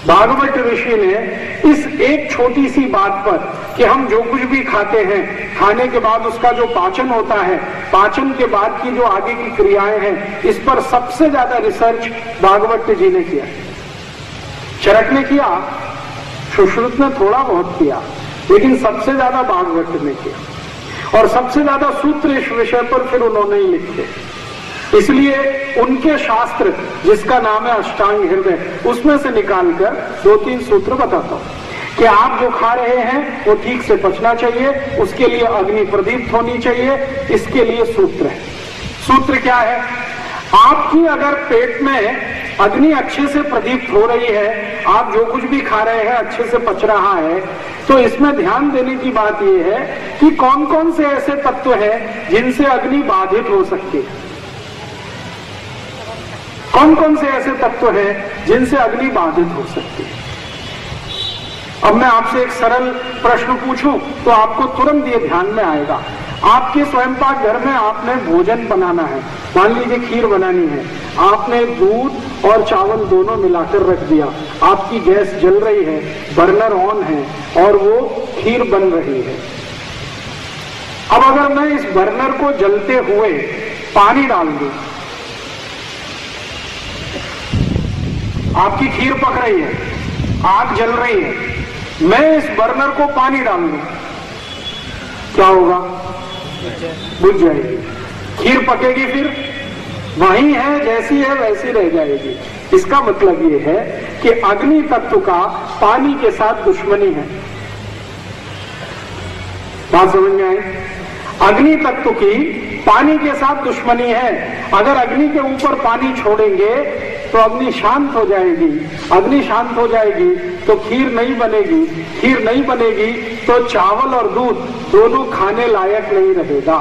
भागवत ऋषि ने इस एक छोटी सी बात पर कि हम जो कुछ भी खाते हैं, खाने के बाद उसका जो पाचन होता है, पाचन के बाद की जो आगे की क्रियाएं हैं, इस पर सबसे ज्यादा रिसर्च भागवत जी ने किया। चरक ने किया, सुश्रुत ने थोड़ा बहुत किया, लेकिन सबसे ज्यादा भागवत ने किया और सबसे ज्यादा सूत्र इस विषय पर फिर उन्होंने ही लिखे। इसलिए उनके शास्त्र, जिसका नाम है अष्टांग हृदय, उसमें से निकालकर 2-3 सूत्र बताता हूं कि आप जो खा रहे हैं वो ठीक से पचना चाहिए, उसके लिए अग्नि प्रदीप्त होनी चाहिए। इसके लिए सूत्र है। सूत्र क्या है? आपकी अगर पेट में अग्नि अच्छे से प्रदीप्त हो रही है, आप जो कुछ भी खा रहे हैं अच्छे से पच रहा है, तो इसमें ध्यान देने की बात यह है कि कौन कौन से ऐसे तत्व हैं जिनसे अग्नि बाधित हो सकती है। कौन कौन से ऐसे तत्व हैं जिनसे अग्नि बाधित हो सकती है। अब मैं आपसे एक सरल प्रश्न पूछूं तो आपको तुरंत ये ध्यान में आएगा। आपके स्वयंपाक घर में आपने भोजन बनाना है, मान लीजिए खीर बनानी है, आपने दूध और चावल दोनों मिलाकर रख दिया, आपकी गैस जल रही है, बर्नर ऑन है और वो खीर बन रही है। अब अगर मैं इस बर्नर को जलते हुए पानी डाल दूं, आपकी खीर पक रही है, आग जल रही है, मैं इस बर्नर को पानी डाल दूं, क्या होगा? बुझ जाएगी। खीर पकेगी, फिर वही है, जैसी है वैसी रह जाएगी। इसका मतलब यह है कि अग्नि तत्व का पानी के साथ दुश्मनी है। बात समझ में आई? अग्नि तत्व की पानी के साथ दुश्मनी है। अगर अग्नि के ऊपर पानी छोड़ेंगे तो अग्नि शांत हो जाएगी, अग्नि शांत हो जाएगी तो खीर नहीं बनेगी, खीर नहीं बनेगी तो चावल और दूध दोनों खाने लायक नहीं रहेगा।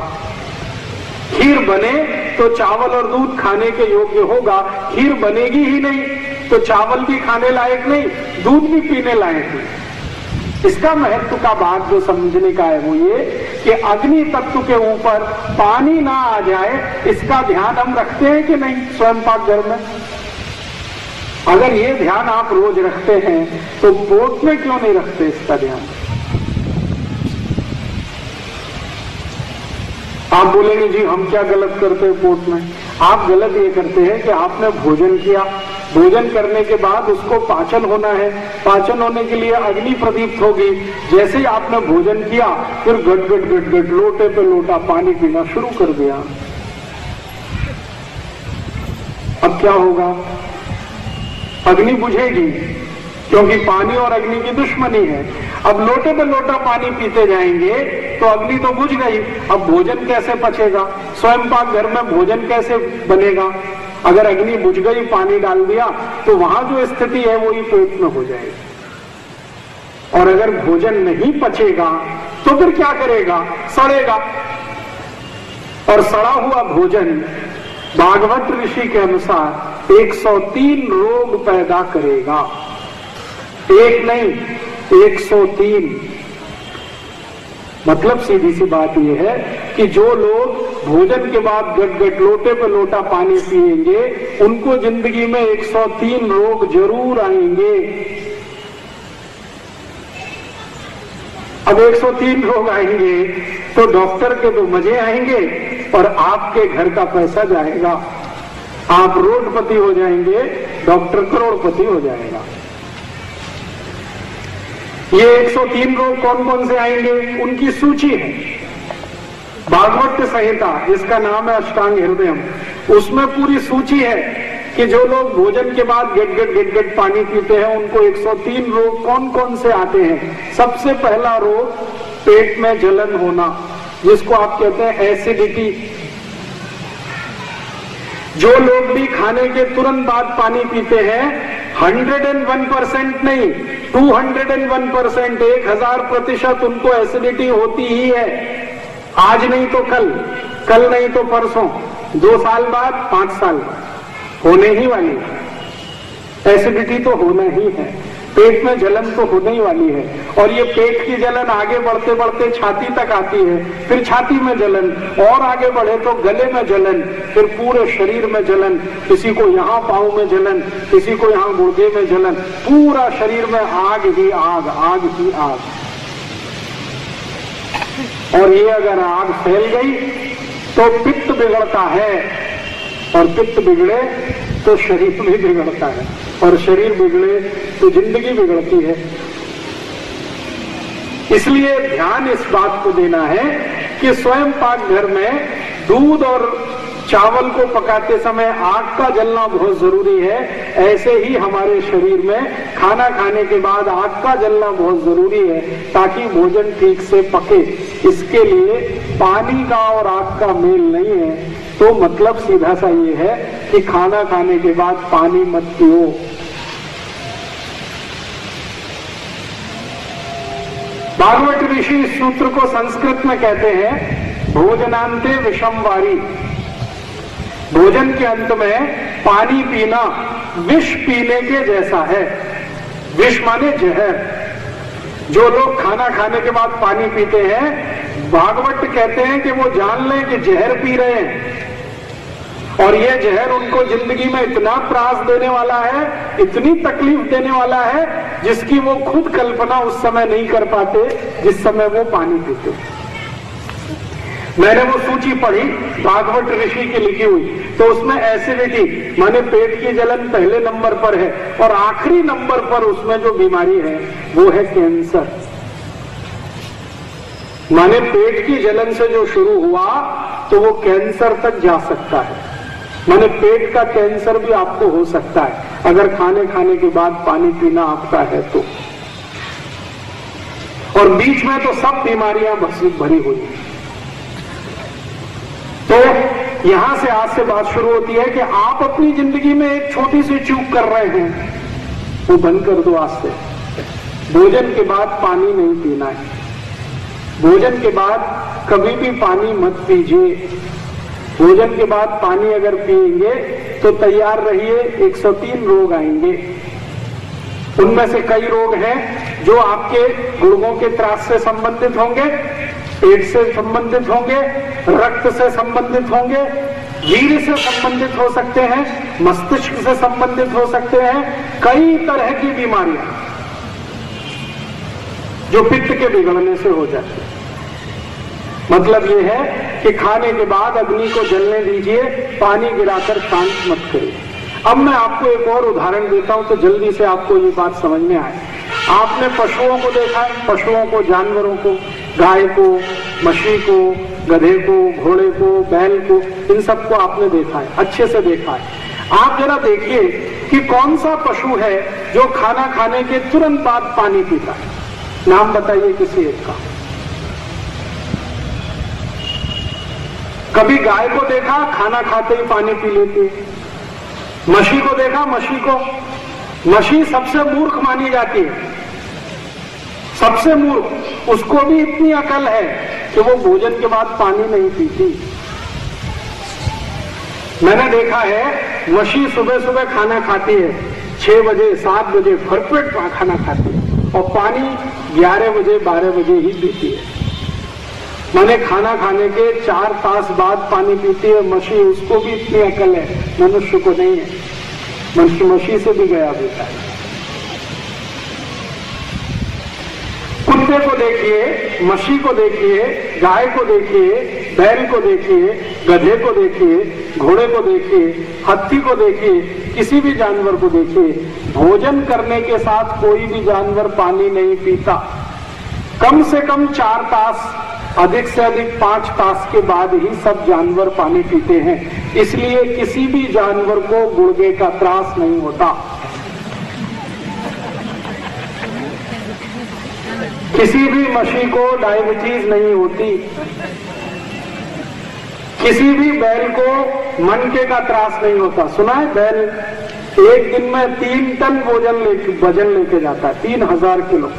खीर बने तो चावल और दूध खाने के योग्य होगा, खीर बनेगी ही नहीं तो चावल भी खाने लायक नहीं, दूध भी पीने लायक नहीं। इसका महत्व का बात जो समझने का है वो ये कि अग्नि तत्व के ऊपर पानी ना आ जाए, इसका ध्यान हम रखते हैं कि नहीं स्वयंपाक घर में? अगर ये ध्यान आप रोज रखते हैं तो पोट में क्यों नहीं रखते इसका ध्यान? आप बोलेंगे जी हम क्या गलत करते हैं पोट में? आप गलत ये करते हैं कि आपने भोजन किया, भोजन करने के बाद उसको पाचन होना है, पाचन होने के लिए अग्नि प्रदीप्त होगी। जैसे ही आपने भोजन किया फिर गट गट गट गट लोटे पे लोटा पानी पीना शुरू कर दिया। अब क्या होगा? अग्नि बुझेगी, क्योंकि पानी और अग्नि की दुश्मनी है। अब लोटे पे लोटा पानी पीते जाएंगे तो अग्नि तो बुझ गई, अब भोजन कैसे पचेगा? स्वयंपाक घर में भोजन कैसे बनेगा? अगर अग्नि बुझ गई, पानी डाल दिया तो वहां जो स्थिति है वो ही पेट में हो जाएगी। और अगर भोजन नहीं पचेगा तो फिर क्या करेगा? सड़ेगा। और सड़ा हुआ भोजन भागवत ऋषि के अनुसार 103 रोग पैदा करेगा। एक नहीं, 103। मतलब सीधी सी बात यह है कि जो लोग भोजन के बाद गट गट लोटे पे लोटा पानी पिएंगे उनको जिंदगी में 103 रोग जरूर आएंगे। अब 103 रोग आएंगे तो डॉक्टर के तो मजे आएंगे और आपके घर का पैसा जाएगा। आप रोडपति हो जाएंगे, डॉक्टर करोड़पति हो जाएगा। ये 103 रोग कौन कौन से आएंगे उनकी सूची है। भागवत संहिता जिसका नाम है अष्टांग हृदयम, उसमें पूरी सूची है कि जो लोग भोजन के बाद गट गट गट गट पानी पीते हैं उनको 103 रोग कौन कौन से आते हैं। सबसे पहला रोग पेट में जलन होना, जिसको आप कहते हैं एसिडिटी। जो लोग भी खाने के तुरंत बाद पानी पीते हैं 101% नहीं 201%, 1000% उनको एसिडिटी होती ही है। आज नहीं तो कल, कल नहीं तो परसों, 2 साल बाद, 5 साल बाद होने ही वाली है। एसिडिटी तो होना ही है। पेट में जलन तो होने ही वाली है, और ये पेट की जलन आगे बढ़ते बढ़ते छाती तक आती है, फिर छाती में जलन, और आगे बढ़े तो गले में जलन, फिर पूरे शरीर में जलन, किसी को यहाँ पाँव में जलन, किसी को यहाँ गुर्दे में जलन, पूरा शरीर में आग ही आग, आग ही आग। और ये अगर आग फैल गई तो पित्त बिगड़ता है, और पित्त बिगड़े तो शरीर भी बिगड़ता है, और शरीर बिगड़े तो जिंदगी बिगड़ती है। इसलिए ध्यान इस बात को देना है कि स्वयं पाक घर में दूध और चावल को पकाते समय आग का जलना बहुत जरूरी है, ऐसे ही हमारे शरीर में खाना खाने के बाद आग का जलना बहुत जरूरी है ताकि भोजन ठीक से पके। इसके लिए पानी का और आग का मेल नहीं है, तो मतलब सीधा सा ये है कि खाना खाने के बाद पानी मत पियो। भागवत ऋषि इस सूत्र को संस्कृत में कहते हैं भोजनांते विषम वारी। भोजन के अंत में पानी पीना विष पीने के जैसा है। विष माने जहर। जो लोग खाना खाने के बाद पानी पीते हैं, भागवत कहते हैं कि वो जान लें कि जहर पी रहे हैं, और ये जहर उनको जिंदगी में इतना त्रास देने वाला है, इतनी तकलीफ देने वाला है, जिसकी वो खुद कल्पना उस समय नहीं कर पाते जिस समय वो पानी पीते। मैंने वो सूची पढ़ी भागवत ऋषि की लिखी हुई, तो उसमें एसिडिटी माने पेट की जलन पहले नंबर पर है, और आखिरी नंबर पर उसमें जो बीमारी है वो है कैंसर। माने पेट की जलन से जो शुरू हुआ तो वो कैंसर तक जा सकता है। माने पेट का कैंसर भी आपको हो सकता है अगर खाने के बाद पानी पीना आपका है तो। और बीच में तो सब बीमारियां भरी हुई हैं। तो यहां से आज से बात शुरू होती है कि आप अपनी जिंदगी में एक छोटी सी चूक कर रहे हैं, वो बंद कर दो आज से। भोजन के बाद पानी नहीं पीना है। भोजन के बाद कभी भी पानी मत पीजिए। भोजन के बाद पानी अगर पिएंगे तो तैयार रहिए 103 रोग आएंगे। उनमें से कई रोग हैं जो आपके गुर्दों के त्रास से संबंधित होंगे, पेट से संबंधित होंगे, रक्त से संबंधित होंगे, वीर्य से संबंधित हो सकते हैं, मस्तिष्क से संबंधित हो सकते हैं। कई तरह की बीमारियां जो पित्त के बिगड़ने से हो जाती है। मतलब यह है कि खाने के बाद अग्नि को जलने दीजिए, पानी गिराकर शांत मत करिए। अब मैं आपको एक और उदाहरण देता हूं तो जल्दी से आपको ये बात समझ में आए। आपने पशुओं को देखा है, पशुओं को, जानवरों को, गाय को, मछली को, गधे को, घोड़े को, बैल को, इन सबको आपने देखा है, अच्छे से देखा है। आप जरा देखिए कि कौन सा पशु है जो खाना खाने के तुरंत बाद पानी पीता है। नाम बताइए किसी एक का। कभी गाय को देखा खाना खाते ही पानी पी लेती है। मछली को देखा, मछली सबसे मूर्ख मानी जाती है, सबसे मूर्ख। उसको भी इतनी अकल है कि वो भोजन के बाद पानी नहीं पीती। मैंने देखा है मछली सुबह सुबह खाना खाती है, 6 बजे 7 बजे भरपेट खाना खाती है, और पानी 11 बजे 12 बजे ही पीती है। मैंने खाना खाने के 4 तास बाद पानी पीती है मछली। उसको भी इतनी अकल है, मनुष्य को नहीं है। मनुष्य मछली से भी गया बेटा है। कुत्ते को देखिए, मछली को देखिए, गाय को देखिए, बैल को देखिए, गधे को देखिए, घोड़े को देखिए, हाथी को देखिए, किसी भी जानवर को देखिए, भोजन करने के साथ कोई भी जानवर पानी नहीं पीता। कम से कम 4 तास, अधिक से अधिक 5 तास के बाद ही सब जानवर पानी पीते हैं। इसलिए किसी भी जानवर को गुर्दे का त्रास नहीं होता, किसी भी मछली को डायबिटीज नहीं होती, किसी भी बैल को मनके का त्रास नहीं होता। सुना है बैल एक दिन में 3 टन वजन लेके जाता है, 3000 किलो,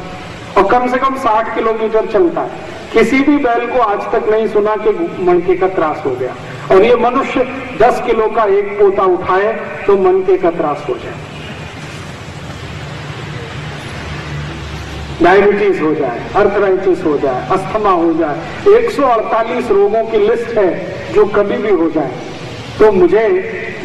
और कम से कम 60 किलोमीटर चलता है। किसी भी बैल को आज तक नहीं सुना कि मनके का त्रास हो गया। और ये मनुष्य 10 किलो का एक पोता उठाए तो मनके का त्रास हो जाए। डायबिटीज हो जाए, अर्थराइटिस हो जाए, अस्थमा हो जाए, 148 रोगों की लिस्ट है जो कभी भी हो जाए। तो मुझे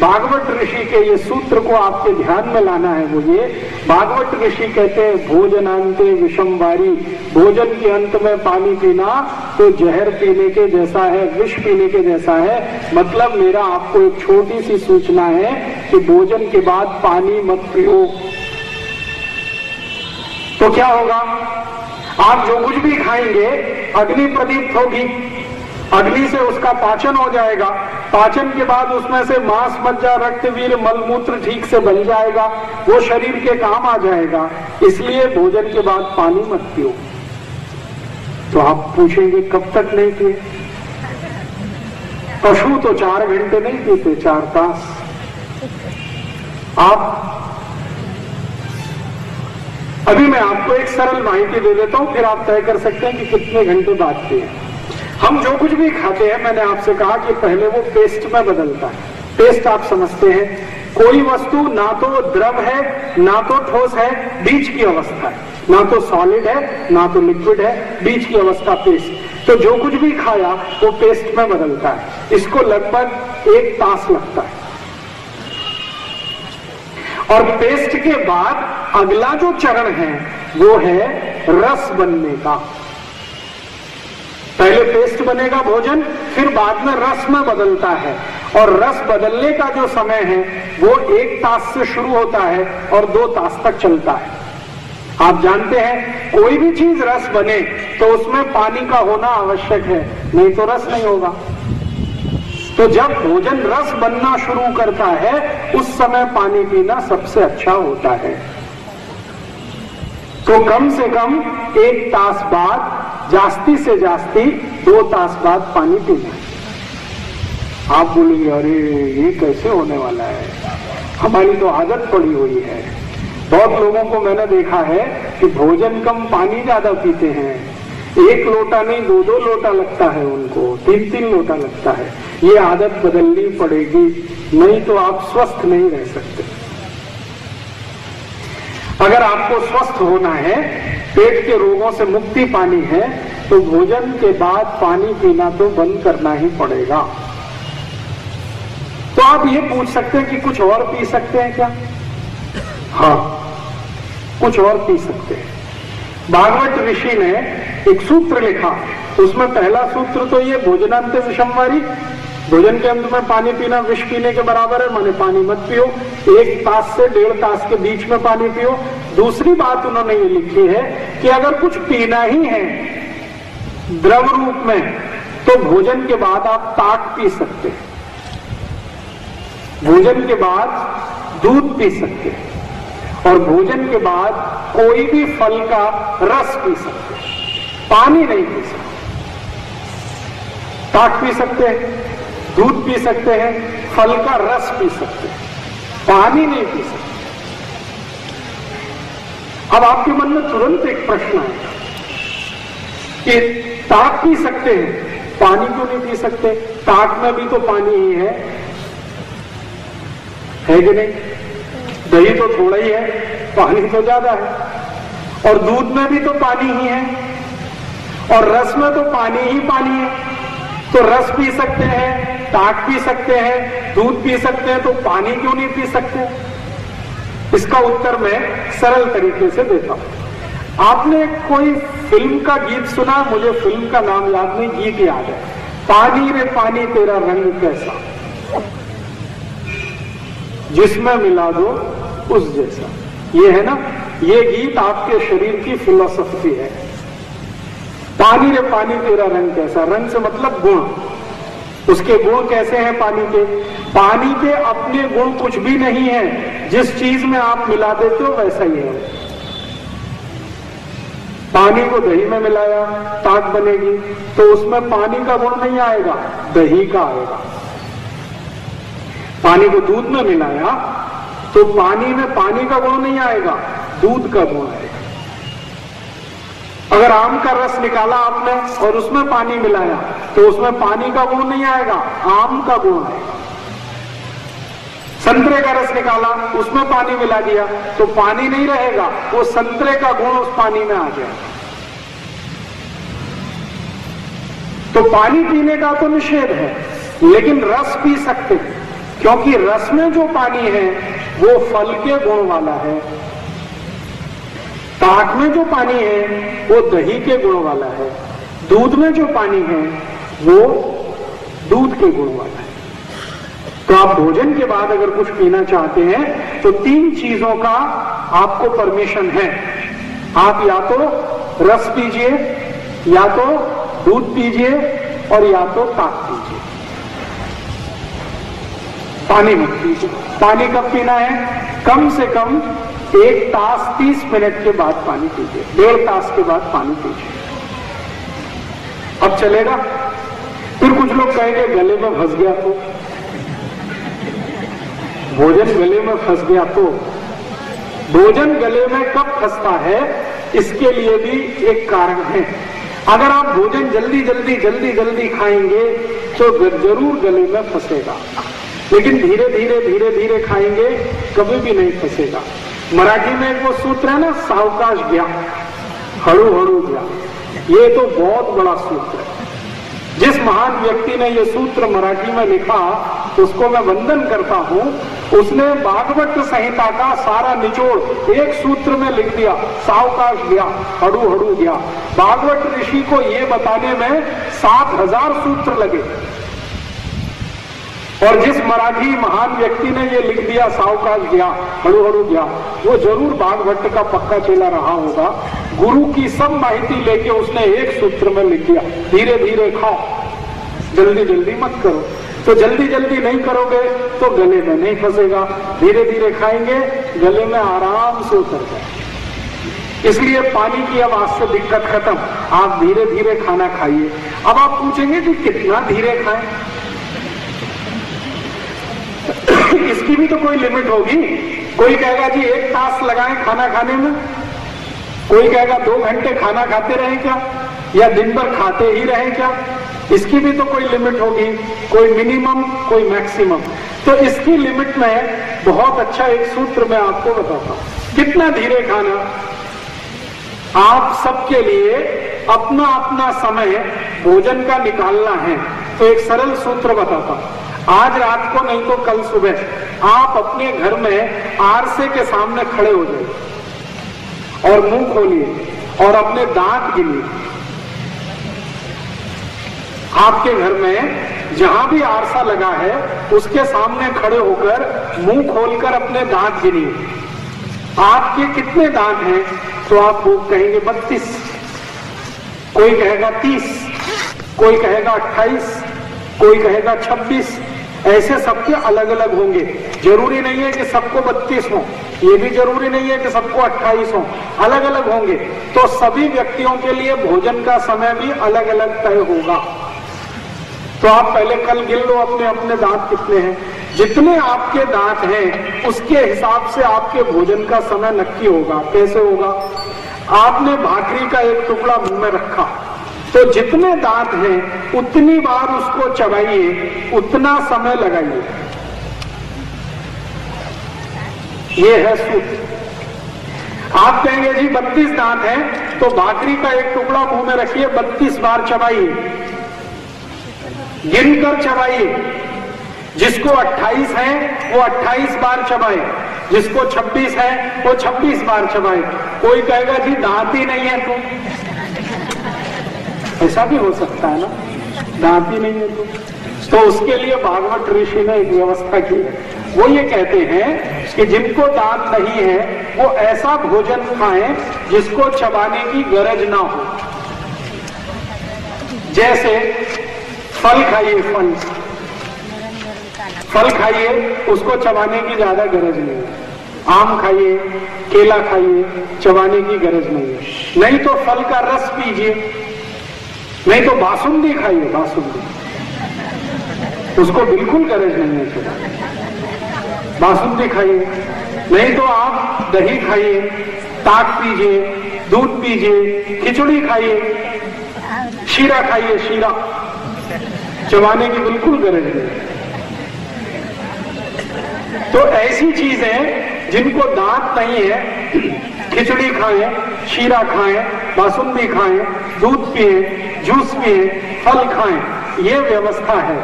भागवत ऋषि के ये सूत्र को आपके ध्यान में लाना है। वो ये भागवत ऋषि कहते हैं भोजनांते विषम वारी, भोजन के अंत में पानी पीना तो जहर पीने के जैसा है, विष पीने के जैसा है। मतलब मेरा आपको एक छोटी सी सूचना है कि भोजन के बाद पानी मत पियो। तो क्या होगा, आप जो कुछ भी खाएंगे अग्नि प्रदीप्त होगी, अग्नि से उसका पाचन हो जाएगा, पाचन के बाद उसमें से मांस मज्जा रक्त वीर मलमूत्र ठीक से बन जाएगा, वो शरीर के काम आ जाएगा। इसलिए भोजन के बाद पानी मत पियो। तो आप पूछेंगे कब तक नहीं पिए? पशु तो 4 घंटे नहीं पीते, 4 तास। आप अभी मैं आपको एक सरल माहिती दे देता हूं, फिर आप तय कर सकते हैं कि कितने घंटे बाद पिए। हम जो कुछ भी खाते हैं, मैंने आपसे कहा कि पहले वो पेस्ट में बदलता है। पेस्ट आप समझते हैं, कोई वस्तु ना तो द्रव है ना तो ठोस है, बीच की अवस्था है, ना तो सॉलिड है ना तो लिक्विड है, बीच की अवस्था पेस्ट। तो जो कुछ भी खाया वो पेस्ट में बदलता है। इसको लगभग 1 तास लगता है। और पेस्ट के बाद अगला जो चरण है वो है रस बनने का। पहले पेस्ट बनेगा भोजन, फिर बाद में रस में बदलता है। और रस बदलने का जो समय है वो 1 तास से शुरू होता है और 2 तास तक चलता है। आप जानते हैं कोई भी चीज रस बने तो उसमें पानी का होना आवश्यक है, नहीं तो रस नहीं होगा। तो जब भोजन रस बनना शुरू करता है उस समय पानी पीना सबसे अच्छा होता है। तो कम से कम 1 तास बाद, जास्ती से जास्ती 2 तास बाद पानी पीना है। आप बोलेंगे अरे ये कैसे होने वाला है, हमारी तो आदत पड़ी हुई है। बहुत लोगों को मैंने देखा है कि भोजन कम पानी ज्यादा पीते हैं। 1 लोटा नहीं 2-2 लोटा लगता है उनको, 3-3 लोटा लगता है। ये आदत बदलनी पड़ेगी, नहीं तो आप स्वस्थ नहीं रह सकते। अगर आपको स्वस्थ होना है, पेट के रोगों से मुक्ति पानी है, तो भोजन के बाद पानी पीना तो बंद करना ही पड़ेगा। तो आप ये पूछ सकते हैं कि कुछ और पी सकते हैं क्या? हाँ, कुछ और पी सकते हैं। भागवत ऋषि ने एक सूत्र लिखा, उसमें पहला सूत्र तो ये भोजनांते विषमवारी, भोजन के अंत में पानी पीना विष पीने के बराबर है, माने पानी मत पियो। 1 तास से 1.5 तास के बीच में पानी पियो। दूसरी बात उन्होंने ये लिखी है कि अगर कुछ पीना ही है द्रव रूप में तो भोजन के बाद आप ताक पी सकते हैं, भोजन के बाद दूध पी सकते हैं, और भोजन के बाद कोई भी फल का रस पी सकते हैं, पानी नहीं पी सकते। ताक पी सकते हैं, दूध पी सकते हैं, फल का रस पी सकते हैं, पानी नहीं पी सकते। अब आपके मन में तुरंत एक प्रश्न आएगा कि ताक पी सकते हैं, पानी क्यों नहीं पी सकते? ताक में भी तो पानी ही है कि नहीं? दही तो थोड़ा ही है, पानी तो ज्यादा है। और दूध में भी तो पानी ही है, और रस में तो पानी ही पानी है। तो रस पी सकते हैं, ताक पी सकते हैं, दूध पी सकते हैं, तो पानी क्यों नहीं पी सकते? इसका उत्तर मैं सरल तरीके से देता हूं। आपने कोई फिल्म का गीत सुना? मुझे फिल्म का नाम याद नहीं, गीत याद है, पानी रे पानी तेरा रंग कैसा, जिसमें मिला दो उस जैसा। ये है ना, ये गीत आपके शरीर की फिलॉसफी है। पानी रे पानी तेरा रंग कैसा, रंग से मतलब गुण, उसके गुण कैसे हैं पानी के? पानी के अपने गुण कुछ भी नहीं है, जिस चीज में आप मिला देते हो वैसा ही है। पानी को दही में मिलाया, ताक बनेगी, तो उसमें पानी का गुण नहीं आएगा, दही का आएगा। पानी को दूध में मिलाया तो पानी में पानी का गुण नहीं आएगा, दूध का गुण आएगा। अगर आम का रस निकाला आपने और उसमें पानी मिलाया तो उसमें पानी का गुण नहीं आएगा, आम का गुण आएगा। संतरे का रस निकाला, उसमें पानी मिला दिया तो पानी नहीं रहेगा, वो संतरे का गुण उस पानी में आ जाएगा। तो पानी पीने का तो निषेध है, लेकिन रस पी सकते हैं, क्योंकि रस में जो पानी है वो फल के गुण वाला है। ताक में जो पानी है वो दही के गुण वाला है। दूध में जो पानी है वो दूध के गुण वाला है। तो आप भोजन के बाद अगर कुछ पीना चाहते हैं तो 3 चीजों का आपको परमिशन है। आप या तो रस पीजिए, या तो दूध पीजिए, और या तो ताक पीजिए। पानी मत पीजिए। पानी कब पीना है? कम से कम 1 तास 30 मिनट के बाद पानी पीजिए, 1.5 तास के बाद पानी पीजिए। अब चलेगा? फिर कुछ लोग कहेंगे गले में फंस गया तो, भोजन गले में फंस गया तो। भोजन गले में कब फंसता है, इसके लिए भी एक कारण है। अगर आप भोजन जल्दी जल्दी खाएंगे तो जरूर गले में फंसेगा, लेकिन धीरे धीरे खाएंगे कभी भी नहीं फंसेगा। मराठी में एक वो सूत्र है ना, सावकाश गया हड़ू हड़ू गया, ये तो बहुत बड़ा सूत्र है। जिस महान व्यक्ति ने ये सूत्र मराठी में लिखा उसको मैं वंदन करता हूं। उसने भागवत संहिता का सारा निचोड़ एक सूत्र में लिख दिया, सावकाश गया हड़ू हड़ू गया। भागवत ऋषि को ये बताने में 7000 सूत्र लगे, और जिस मराठी महान व्यक्ति ने ये लिख दिया सावकाश गया हड़ू हड़ू गया, वो जरूर भागवत का पक्का चेला रहा होगा। गुरु की सब माहिती लेके उसने एक सूत्र में लिख दिया, धीरे धीरे खाओ, जल्दी जल्दी मत करो। तो जल्दी जल्दी नहीं करोगे तो गले में नहीं फंसेगा, धीरे धीरे खाएंगे गले में आराम से उतर जाए। इसलिए पानी की अब आज से दिक्कत खत्म, आप धीरे धीरे खाना खाइए। अब आप पूछेंगे कि कितना धीरे खाएं? इसकी भी तो कोई लिमिट होगी। कोई कहेगा जी 1 तास लगाएं खाना खाने में, कोई कहेगा 2 घंटे खाना खाते रहें क्या, या दिन भर खाते ही रहें क्या। इसकी भी तो कोई लिमिट होगी, कोई मिनिमम कोई मैक्सिमम। तो इसकी लिमिट में बहुत अच्छा एक सूत्र मैं आपको बताता हूं। कितना धीरे खाना, आप सबके लिए अपना अपना समय भोजन का निकालना है। तो एक सरल सूत्र बताता हूं। आज रात को नहीं तो कल सुबह आप अपने घर में आरसे के सामने खड़े हो जाइए और मुंह खोलिए और अपने दांत गिनिए। आपके घर में जहां भी आरसा लगा है उसके सामने खड़े होकर मुंह खोलकर अपने दांत गिनिए। आपके कितने दांत हैं? तो आप वो कहेंगे 32, कोई कहेगा 30, कोई कहेगा 28, कोई कहेगा 26। ऐसे सबके अलग अलग होंगे। जरूरी नहीं है कि सबको 32 हो, ये भी जरूरी नहीं है कि सबको 28 हो, अलग अलग होंगे। तो सभी व्यक्तियों के लिए भोजन का समय भी अलग अलग तय होगा। तो आप पहले कल गिन लो अपने अपने दांत कितने हैं। जितने आपके दांत हैं उसके हिसाब से आपके भोजन का समय नक्की होगा। कैसे होगा? आपने भाकरी का एक टुकड़ा मुंह में रखा, तो जितने दांत हैं उतनी बार उसको चबाइए, उतना समय लगाइए। ये है सूत्र। आप कहेंगे जी 32 दांत हैं, तो भाकरी का एक टुकड़ा मुंह में रखिए, 32 बार चबाइए, गिनकर चबाइए। जिसको 28 है वो 28 बार चबाए, जिसको 26 है वो 26 बार चबाए। कोई कहेगा जी दांत ही नहीं है, तो ऐसा भी हो सकता है ना, दांत ही नहीं है तो उसके लिए भागवत ऋषि ने एक व्यवस्था की है। वो ये कहते हैं कि जिनको दांत नहीं है वो ऐसा भोजन खाएं जिसको चबाने की गरज ना हो। जैसे फल खाइए, फल खाइए, उसको चबाने की ज्यादा गरज नहीं है। आम खाइए, केला खाइए, चबाने की गरज नहीं है। नहीं तो फल का रस पीजिए, नहीं तो बासुंदी खाइए, बासुंदी, उसको बिल्कुल गरज नहीं है चबाने। बासुंदी खाइए, नहीं तो आप दही खाइए, ताक पीजिए, दूध पीजिए, खिचड़ी खाइए, शीरा खाइए, शीरा, चबाने की बिल्कुल गरज नहीं। तो ऐसी चीजें जिनको दांत नहीं है, खिचड़ी खाएं, शीरा खाएं, बासुंदी खाएं, दूध पिए, जूस पिए, फल खाएं, ये व्यवस्था है।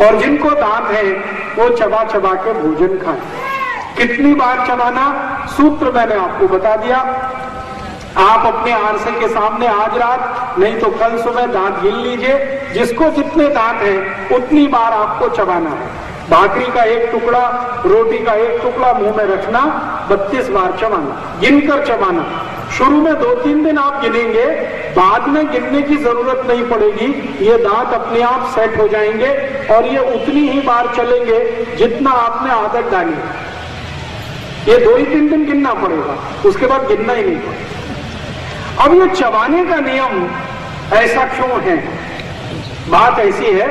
और जिनको दांत है वो चबा चबा के भोजन खाएं। कितनी बार चबाना, सूत्र मैंने आपको बता दिया। आप अपने आरसे के सामने आज रात नहीं तो कल सुबह दांत गिन लीजिए, जिसको जितने दांत है उतनी बार आपको चबाना है। भाकरी का एक टुकड़ा, रोटी का एक टुकड़ा मुंह में रखना, 32 बार चबाना, गिनकर चबाना। शुरू में 2-3 दिन आप गिनेंगे, बाद में गिनने की जरूरत नहीं पड़ेगी, ये दांत अपने आप सेट हो जाएंगे और ये उतनी ही बार चलेंगे जितना आपने आदत डाली। ये 2 ही 3 दिन गिनना पड़ेगा, उसके बाद गिनना ही नहीं पड़ेगा। अब ये चबाने का नियम ऐसा क्यों है? बात ऐसी है,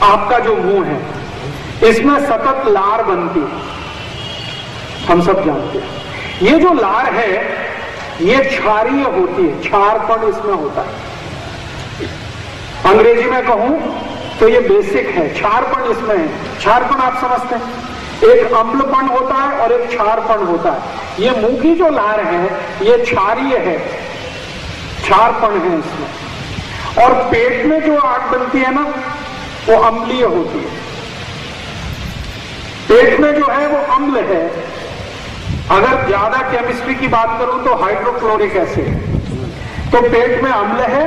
आपका जो मुंह है इसमें सतत लार बनती है, हम सब जानते हैं। ये जो लार है ये क्षारीय होती है, क्षारपण इसमें होता है। अंग्रेजी में कहूं तो ये बेसिक है, क्षारपण इसमें है। क्षारपण आप समझते हैं, एक अम्लपन होता है और एक क्षारपण होता है। ये मुंह की जो लार है ये क्षारीय है, क्षारपण है इसमें। और पेट में जो आग बनती है ना वो अम्लीय होती है। पेट में जो है वो अम्ल है। अगर ज्यादा केमिस्ट्री की बात करूं तो हाइड्रोक्लोरिक एसिड, तो पेट में अम्ल है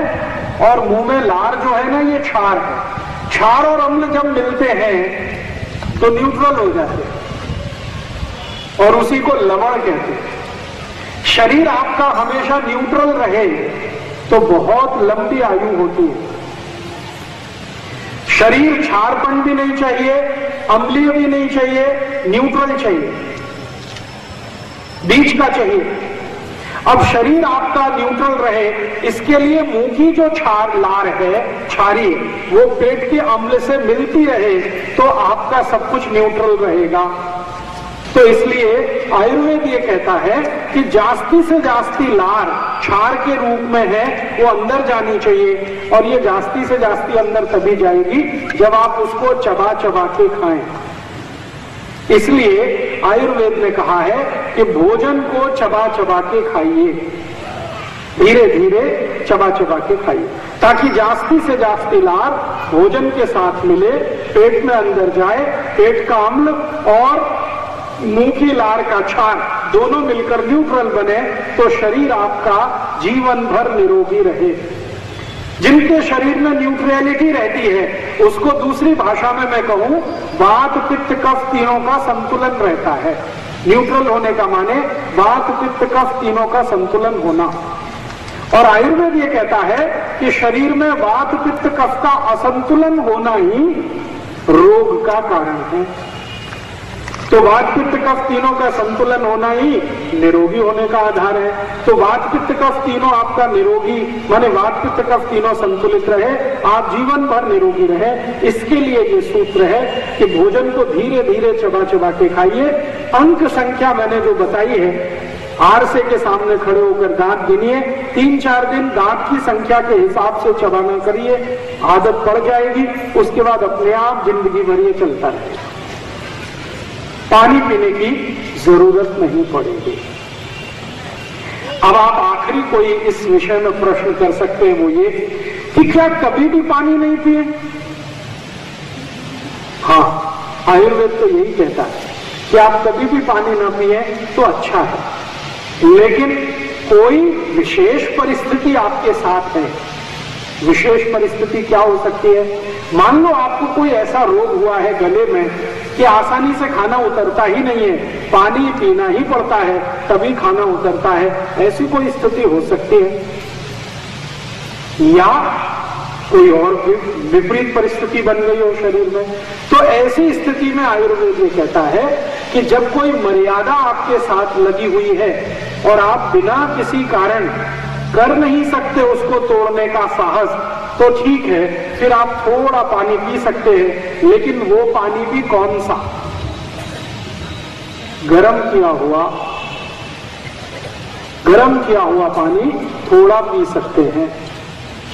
और मुंह में लार जो है ना ये क्षार है। क्षार और अम्ल जब मिलते हैं तो न्यूट्रल हो जाते हैं और उसी को लवण कहते हैं। शरीर आपका हमेशा न्यूट्रल रहे तो बहुत लंबी आयु होती है। शरीर क्षारपण भी नहीं चाहिए, अम्लीय भी नहीं चाहिए, न्यूट्रल चाहिए, बीच का चाहिए। अब शरीर आपका न्यूट्रल रहे इसके लिए मुंह की जो क्षार लार है क्षारीय, वो पेट के अम्ल से मिलती रहे तो आपका सब कुछ न्यूट्रल रहेगा। तो इसलिए आयुर्वेद ये कहता है कि जास्ती से जास्ती लार क्षार के रूप में है वो अंदर जानी चाहिए, और ये जास्ती से जास्ती अंदर तभी जाएगी जब आप उसको चबा चबा के खाएं। इसलिए आयुर्वेद ने कहा है कि भोजन को चबा चबा के खाइए, धीरे धीरे चबा चबा के खाइए, ताकि जास्ती से जास्ती लार भोजन के साथ मिले, पेट में अंदर जाए, पेट का अम्ल और मुंह की लार का क्षार दोनों मिलकर न्यूट्रल बने तो शरीर आपका जीवन भर निरोगी रहे। जिनके शरीर में न्यूट्रलिटी रहती है उसको दूसरी भाषा में मैं कहूं वात पित्त कफ तीनों का संतुलन रहता है। न्यूट्रल होने का माने वात पित्त कफ तीनों का संतुलन होना। और आयुर्वेद ये कहता है कि शरीर में वात पित्त कफ का असंतुलन होना ही रोग का कारण है। तो वात पित्त कफ तीनों का संतुलन होना ही निरोगी होने का आधार है। तो वात पित्त कफ तीनों आपका निरोगी माने वात पित्त कफ तीनों संतुलित रहे, आप जीवन भर निरोगी रहे। इसके लिए ये सूत्र है कि भोजन को धीरे धीरे चबा चबा के खाइए। अंक संख्या मैंने जो बताई है, आरसे के सामने खड़े होकर दांत गिनिए, 3-4 दिन दांत की संख्या के हिसाब से चबाना करिए, आदत पड़ जाएगी। उसके बाद अपने आप जिंदगी भर ये चलता रहेगा, पानी पीने की जरूरत नहीं पड़ेगी। अब आप आखिरी कोई इस विषय में प्रश्न कर सकते हैं, वो ये कि क्या कभी भी पानी नहीं पिए? हाँ, आयुर्वेद तो यही कहता है कि आप कभी भी पानी ना पिए तो अच्छा है, लेकिन कोई विशेष परिस्थिति आपके साथ है। विशेष परिस्थिति क्या हो सकती है? मान लो आपको कोई ऐसा रोग हुआ है गले में कि आसानी से खाना उतरता ही नहीं है, पानी पीना ही पड़ता है तभी खाना उतरता है, ऐसी कोई स्थिति हो सकती है। या कोई और विपरीत परिस्थिति बन गई हो शरीर में, तो ऐसी स्थिति में आयुर्वेद ये कहता है कि जब कोई मर्यादा आपके साथ लगी हुई है और आप बिना किसी कारण कर नहीं सकते उसको तोड़ने का साहस, तो ठीक है, फिर आप थोड़ा पानी पी सकते हैं, लेकिन वो पानी भी कौन सा? गरम किया हुआ पानी थोड़ा पी सकते हैं,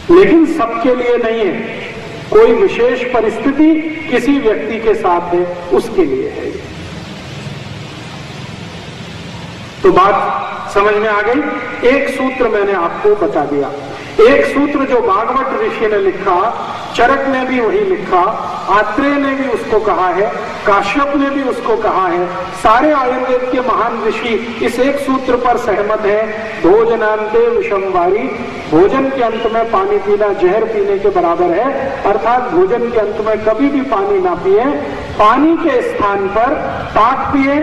लेकिन सबके लिए नहीं है। कोई विशेष परिस्थिति किसी व्यक्ति के साथ है, उसके लिए है। तो बात समझ में आ गई। एक सूत्र मैंने आपको बता दिया, एक सूत्र जो भागवत ऋषि ने लिखा, चरक ने भी वही लिखा, आत्रेय ने भी उसको कहा है, काश्यप ने भी उसको कहा है, सारे आयुर्वेद के महान ऋषि इस एक सूत्र पर सहमत हैं। भोजनांते विषमवारी, भोजन के अंत में पानी पीना जहर पीने के बराबर है, अर्थात भोजन के अंत में कभी भी पानी ना पिए, पानी के स्थान पर ताक पिए,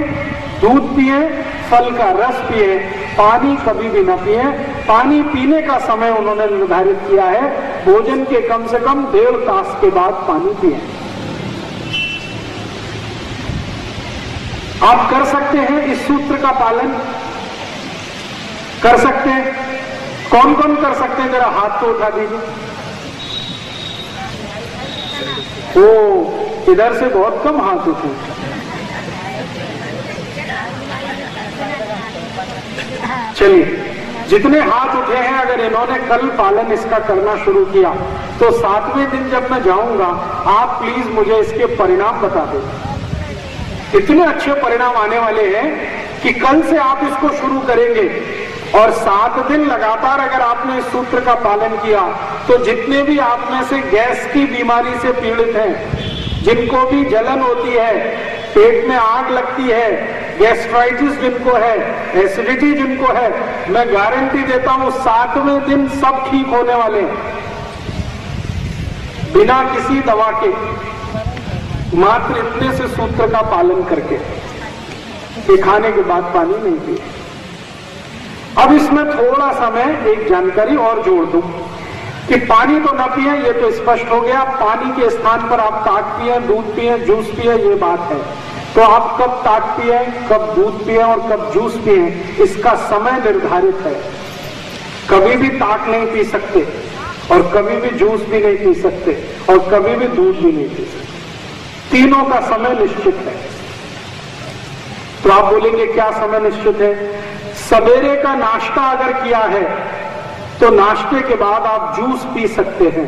दूध पिए, फल का रस पिए, पानी कभी भी न पिए। पानी पीने का समय उन्होंने निर्धारित किया है, भोजन के कम से कम 1.5 तास के बाद पानी पिए। आप कर सकते हैं इस सूत्र का पालन? कर सकते हैं? कौन कौन कर सकते हैं? जरा हाथ तो उठा दीजिए। ओ, इधर से बहुत कम हाथ उठे। चलिए, जितने हाथ उठे हैं, अगर इन्होंने कल पालन इसका करना शुरू किया तो 7वें दिन जब मैं जाऊंगा, आप प्लीज मुझे इसके परिणाम बता दें। इतने अच्छे परिणाम आने वाले हैं कि कल से आप इसको शुरू करेंगे और 7 दिन लगातार अगर आपने इस सूत्र का पालन किया तो जितने भी आप में से गैस की बीमारी से पीड़ित हैं, जिनको भी जलन होती है, पेट में आग लगती है, गैस्ट्राइटिस जिनको है, एसिडिटी जिनको है, मैं गारंटी देता हूं 7वें दिन सब ठीक होने वाले हैं, बिना किसी दवा के, मात्र इतने से सूत्र का पालन करके। ये खाने के बाद पानी नहीं पिए। अब इसमें थोड़ा सा मैं एक जानकारी और जोड़ दूं कि पानी तो न पिए, ये तो स्पष्ट हो गया। पानी के स्थान पर आप ताक पिए, दूध पिए, जूस पिए, ये बात है। तो आप कब ताक पिए, कब दूध पिए और कब जूस पिए, इसका समय निर्धारित है। कभी भी ताक नहीं पी सकते और कभी भी जूस भी नहीं पी सकते और कभी भी दूध भी नहीं पी सकते। तीनों का समय निश्चित है। तो आप बोलेंगे क्या समय निश्चित है? सवेरे का नाश्ता अगर किया है तो नाश्ते के बाद आप जूस पी सकते हैं।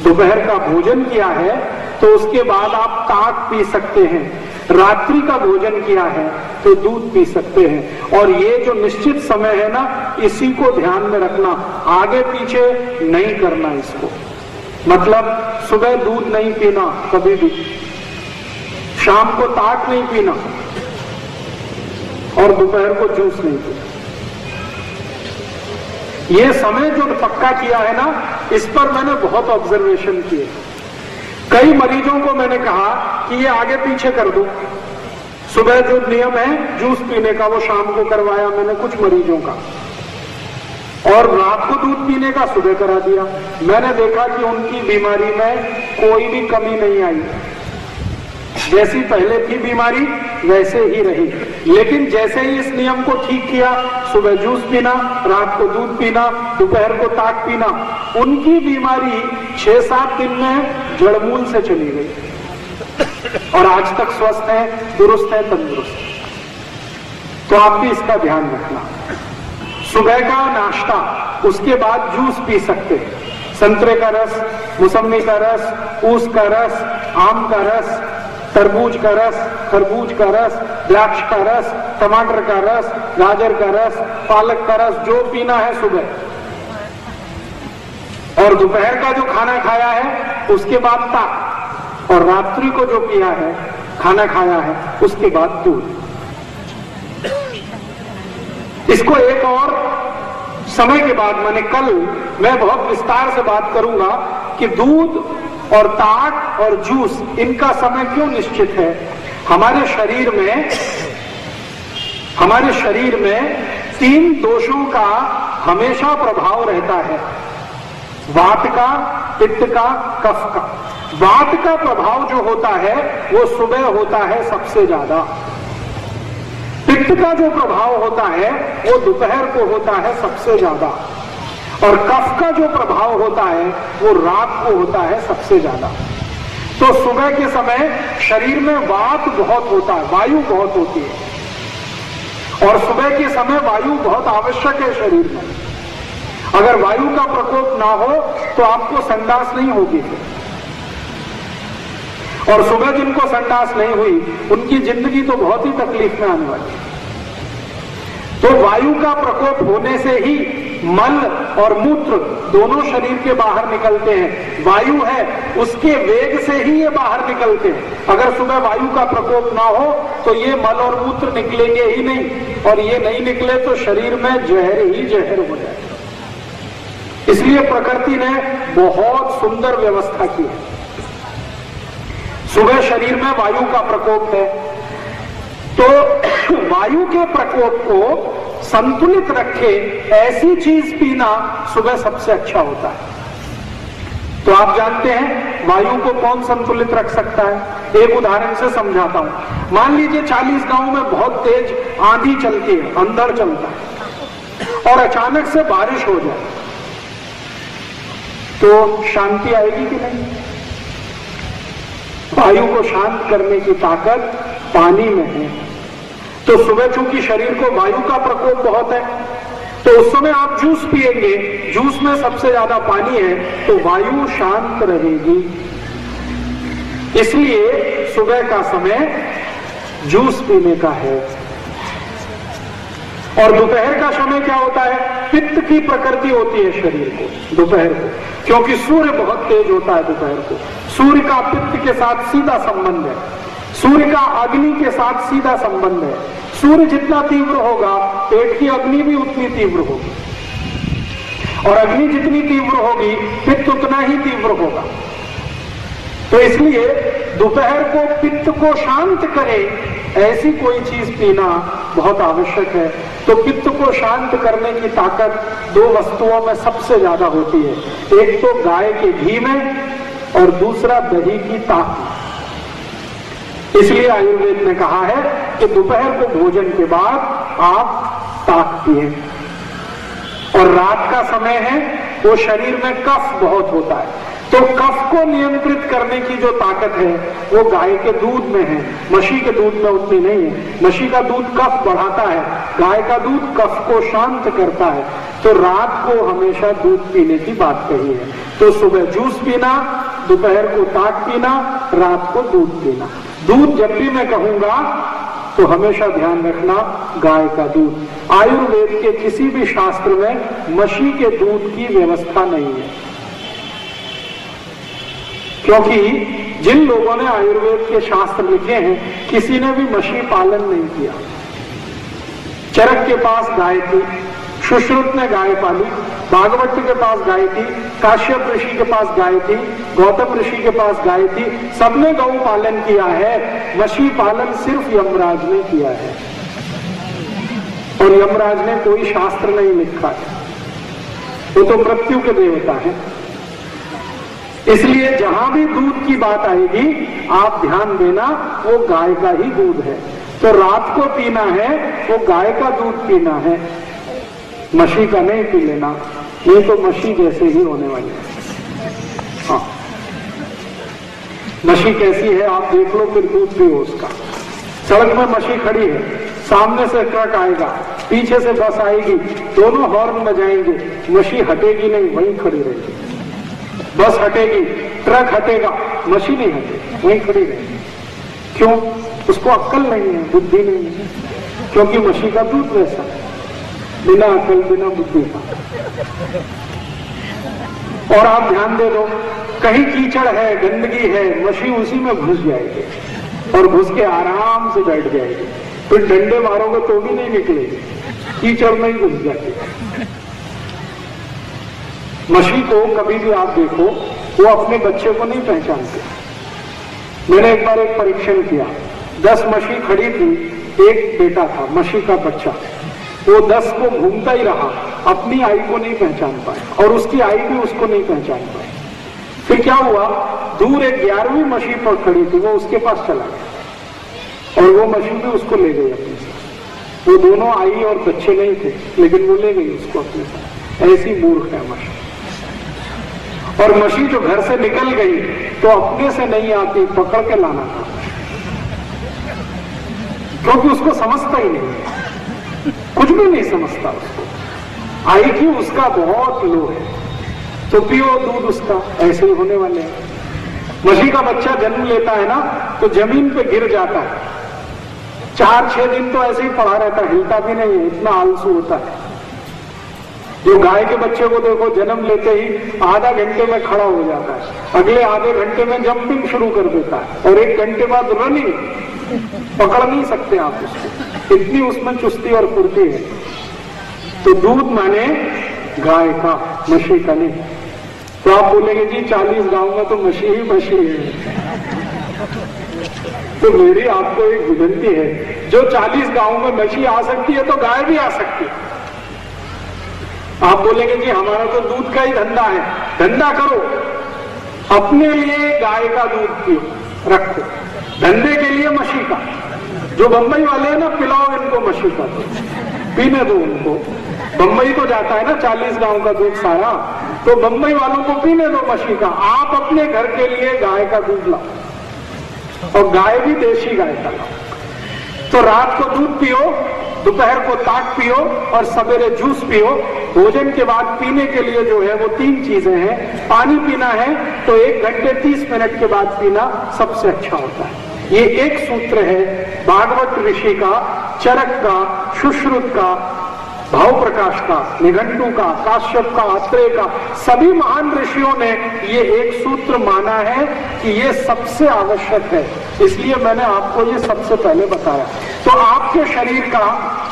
दोपहर का भोजन किया है तो उसके बाद आप ताक पी सकते हैं। रात्रि का भोजन किया है तो दूध पी सकते हैं। और ये जो निश्चित समय है ना, इसी को ध्यान में रखना, आगे पीछे नहीं करना इसको। मतलब सुबह दूध नहीं पीना कभी भी, शाम को ताक नहीं पीना और दोपहर को जूस नहीं पीना। ये समय जो पक्का किया है ना, इस पर मैंने बहुत ऑब्जर्वेशन किए। कई मरीजों को मैंने कहा कि ये आगे पीछे कर दो, सुबह जो नियम है जूस पीने का वो शाम को करवाया मैंने कुछ मरीजों का, और रात को दूध पीने का सुबह करा दिया। मैंने देखा कि उनकी बीमारी में कोई भी कमी नहीं आई, जैसी पहले थी बीमारी वैसे ही रही। लेकिन जैसे ही इस नियम को ठीक किया, सुबह जूस पीना, रात को दूध पीना, दोपहर को ताक पीना, उनकी बीमारी 6-7 दिन में जड़मूल से चली गई और आज तक स्वस्थ है, दुरुस्त है, तंदुरुस्त है। तो आप भी इसका ध्यान रखना। सुबह का नाश्ता, उसके बाद जूस पी सकते, संतरे का रस, मौसमी का रस, ऊस का रस, आम का रस, तरबूज का रस, खरबूज का रस, द्राक्ष का रस, टमाटर का रस, गाजर का रस, पालक का रस, जो पीना है सुबह। और दोपहर का जो खाना खाया है उसके बाद ताक, और रात्रि को जो पिया है, खाना खाया है, उसके बाद दूध। इसको एक और समय के बाद, मैंने कल मैं बहुत विस्तार से बात करूंगा कि दूध और ताक और जूस, इनका समय क्यों निश्चित है। हमारे शरीर में 3 दोषों का हमेशा प्रभाव रहता है, वात का, पित्त का, कफ का। वात का प्रभाव जो होता है वो सुबह होता है सबसे ज्यादा। पित्त का जो प्रभाव होता है वो दोपहर को होता है सबसे ज्यादा, और कफ का जो प्रभाव होता है वो रात को होता है सबसे ज्यादा। तो सुबह के समय शरीर में वात बहुत होता है, वायु बहुत होती है, और सुबह के समय वायु बहुत आवश्यक है शरीर में। अगर वायु का प्रकोप ना हो तो आपको संडास नहीं होगी। और सुबह जिनको संडास नहीं हुई उनकी जिंदगी तो बहुत ही तकलीफ में आने वाली है। तो वायु का प्रकोप होने से ही मल और मूत्र दोनों शरीर के बाहर निकलते हैं। वायु है उसके वेग से ही ये बाहर निकलते हैं। अगर सुबह वायु का प्रकोप ना हो तो ये मल और मूत्र निकलेंगे ही नहीं, और ये नहीं निकले तो शरीर में जहर ही जहर हो जाए। इसलिए प्रकृति ने बहुत सुंदर व्यवस्था की है। सुबह शरीर में वायु का प्रकोप है तो वायु के प्रकोप को संतुलित रखे ऐसी चीज पीना सुबह सबसे अच्छा होता है। तो आप जानते हैं वायु को कौन संतुलित रख सकता है? एक उदाहरण से समझाता हूं। मान लीजिए 40 गांव में बहुत तेज आंधी चलती है, अंधड़ चलता है और अचानक से बारिश हो जाए तो शांति आएगी कि नहीं? वायु को शांत करने की ताकत पानी में है। तो सुबह चूंकि शरीर को वायु का प्रकोप बहुत है तो उस समय आप जूस पिएंगे, जूस में सबसे ज्यादा पानी है तो वायु शांत रहेगी। इसलिए सुबह का समय जूस पीने का है। और दोपहर का समय क्या होता है? पित्त की प्रकृति होती है शरीर को दोपहर को, क्योंकि सूर्य बहुत तेज होता है दोपहर को। सूर्य का पित्त के साथ सीधा संबंध है, सूर्य का अग्नि के साथ सीधा संबंध है। सूर्य जितना तीव्र होगा पेट की अग्नि भी उतनी तीव्र होगी, और अग्नि जितनी तीव्र होगी पित्त उतना ही तीव्र होगा। तो इसलिए दोपहर को पित्त को शांत करे ऐसी कोई चीज पीना बहुत आवश्यक है। तो पित्त को शांत करने की ताकत दो वस्तुओं में सबसे ज्यादा होती है, एक तो गाय के घी में और दूसरा दही की ताक। इसलिए आयुर्वेद ने कहा है कि दोपहर को भोजन के बाद आप ताक पिए। और रात का समय है वो शरीर में कफ बहुत होता है, तो कफ को नियंत्रित करने की जो ताकत है वो गाय के दूध में है, मशी के दूध में उतनी नहीं है। मशी का दूध कफ बढ़ाता है, गाय का दूध कफ को शांत करता है। तो रात को हमेशा दूध पीने की बात कही है। तो सुबह जूस पीना, दोपहर को ताक पीना, रात को दूध पीना। दूध जब भी मैं कहूंगा तो हमेशा ध्यान रखना गाय का दूध। आयुर्वेद के किसी भी शास्त्र में मशी के दूध की व्यवस्था नहीं है, क्योंकि जिन लोगों ने आयुर्वेद के शास्त्र लिखे हैं किसी ने भी मशी पालन नहीं किया। चरक के पास गाय थी, सुश्रुत ने गाय पाली, भागवत के पास गाय थी, काश्यप ऋषि के पास गाय थी, गौतम ऋषि के पास गाय थी, सबने गौ पालन किया है। मशी पालन सिर्फ यमराज ने किया है, और यमराज ने कोई शास्त्र नहीं लिखा है, वो तो मृत्यु के देवता है। इसलिए जहां भी दूध की बात आएगी आप ध्यान देना वो गाय का ही दूध है। तो रात को पीना है वो गाय का दूध पीना है, मशी का नहीं पी लेना, नहीं तो मशी जैसे ही होने वाली है। हाँ, मशी कैसी है आप देख लो, फिर दूध पियो उसका। सड़क में मशी खड़ी है, सामने से ट्रक आएगा, पीछे से बस आएगी, दोनों हॉर्न बजाएंगे, मशी हटेगी नहीं, वहीं खड़ी रहेगी। बस हटेगी, ट्रक हटेगा, मशी नहीं हटेगी, वहीं खड़ी रहेगी। क्यों? उसको अक्ल नहीं है, बुद्धि नहीं है, क्योंकि मशी का दूध वैसा है, बिना अकल बिना बुद्धि का। और आप ध्यान दे दो, कहीं कीचड़ है, गंदगी है, मशी उसी में घुस जाएगी और घुस के आराम से बैठ जाएगी। फिर डंडे मारोगे तो भी नहीं निकलेगी, कीचड़ में ही घुस जाएगी। मशी को कभी भी आप देखो वो अपने बच्चे को नहीं पहचानते। मैंने एक बार एक परीक्षण किया, 10 मशी खड़ी थी, एक बेटा था मशी का बच्चा, वो 10 को घूमता ही रहा, अपनी आई को नहीं पहचान पाया और उसकी आई भी उसको नहीं पहचान पाई। फिर क्या हुआ, दूर एक 11वीं मशी पर खड़ी थी, वो उसके पास चला गया और वो मशी भी उसको ले गई अपने साथ। वो दोनों आई और बच्चे नहीं थे, लेकिन वो ले गई उसको अपने साथ। ऐसी मूर्ख है मशी। और मशी जो घर से निकल गई तो अपने से नहीं आती, पकड़ के लाना था, क्योंकि उसको समझता ही नहीं, कुछ भी नहीं समझता उसको। IQ उसका बहुत लो है, तो पियो दूध उसका, ऐसे ही होने वाले हैं। मछली का बच्चा जन्म लेता है ना तो जमीन पे गिर जाता है, 4-6 दिन तो ऐसे ही पड़ा रहता है, हिलता भी नहीं है, इतना आलसू होता है। जो गाय के बच्चे को देखो, जन्म लेते ही आधा घंटे में खड़ा हो जाता है, अगले आधे घंटे में जंपिंग शुरू कर देता है, और 1 घंटे बाद रनिंग, पकड़ नहीं सकते आप उसको, इतनी उसमें चुस्ती और फुर्ती है। तो दूध माने गाय का, मछली का नहीं। तो आप बोलेंगे जी 40 गांव में तो मछली ही मछली है। तो मेरी आपको एक विनती है, जो 40 गांव में मछली आ सकती है तो गाय भी आ सकती है। आप बोलेंगे जी हमारा तो दूध का ही धंधा है, धंधा करो, अपने लिए गाय का दूध पियो, रखो, धंधे के लिए मछली का। जो बंबई वाले हैं ना, पिलाओ इनको मछली का, पीने दो उनको। बंबई तो जाता है ना 40 गांव का दूध सारा, तो बंबई वालों को पीने दो मछली का। आप अपने घर के लिए गाय का दूध लाओ, और गाय भी देशी गाय का लाओ। तो रात को दूध पियो, दोपहर को ताक पियो, और सवेरे जूस पियो। भोजन के बाद पीने के लिए जो है वो 3 चीजें हैं। पानी पीना है तो 1 घंटे 30 मिनट के बाद पीना सबसे अच्छा होता है। ये एक सूत्र है भागवत ऋषि का, चरक का, सुश्रुत का, भाव प्रकाश का, निघंटु का, काश्यप का, अत्रेय का, सभी महान ऋषियों ने ये एक सूत्र माना है कि ये सबसे आवश्यक है, इसलिए मैंने आपको ये सबसे पहले बताया। तो आपके शरीर का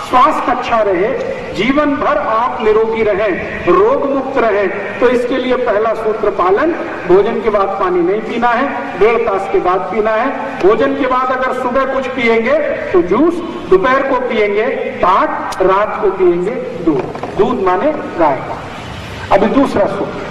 स्वास्थ्य अच्छा रहे, जीवन भर आप निरोगी रहें, रोग मुक्त रहें, तो इसके लिए पहला सूत्र पालन। भोजन के बाद पानी नहीं पीना है, 1.5 तास के बाद पीना है। भोजन के बाद अगर सुबह कुछ पिएंगे तो जूस, दोपहर को पिएंगे ताक, रात को पिएंगे दूध। दूध माने गाय का। अभी दूसरा सूत्र,